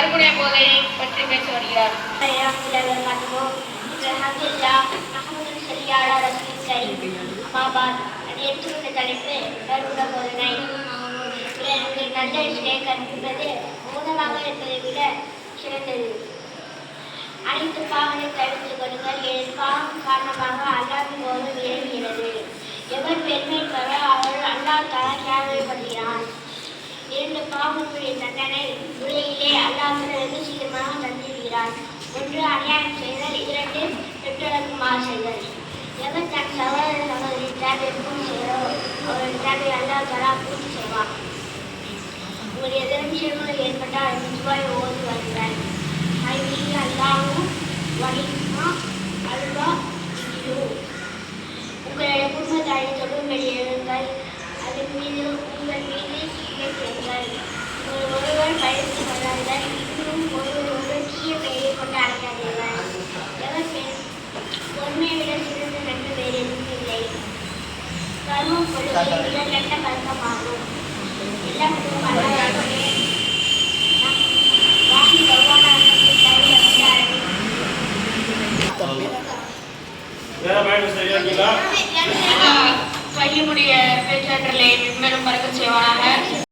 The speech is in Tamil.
நற்குண போதனை பற்றி பேச வருகிறார். எடுத்துள்ள தலைப்பு நற்குண போதனை. நல்ல விஷயை கற்பிப்பது மௌனமாக இருப்பதை விட சிறந்தது. அனைத்து பாவனை தவிர்த்து கொள்ளுங்கள். என் பாவம் காரணமாக அல்லாவின் கோபம் இறங்குகிறது. எவர் பெருமை பெற அவர் அல்லாஹ் தஆலா கேவலப்படுகிறான். 2 பாவங்களுடைய தண்டனை உலகிலே அல்லாஹ் வெகு சீக்கிரமாக தந்திருக்கிறான். 1 அநியாயம் செய்தல், 2 பெற்றோருக்கு மாறு செய்தல். எவர் தன் சகோதர சகோதரி தேவையை பூர்த்தி செய்கிறோ அவருடைய தேவையை அல்லாஹ் தஆலா பூர்த்தி செய்வான். ஒரு எதிரும் சிறுமுறை ஏற்பட்டால் நிச்சயமாய் ஓதி வருகிறார். உங்களுடைய குடும்பத்தாரை தொடும்படி எழுங்கள். அதன் மீது உங்கள் மீது இயக்குங்கள். ஒருவர் பயிற்சி கொள்ளாதீர்கள். இன்னும் ஒருவர் தீய பெயரை கொண்டு அழைக்காதீர்கள். எவர் பொறுமையை விட சிறந்த நன்மை வேறு எதுவும் இல்லை. கர்மம் பொழுதை விட கெட்ட பழக்கமாகும். எல்லாம் பள்ளிமுடைய பேச்சாற்றலை மென்மேலும் பறக்க செய்வானாக.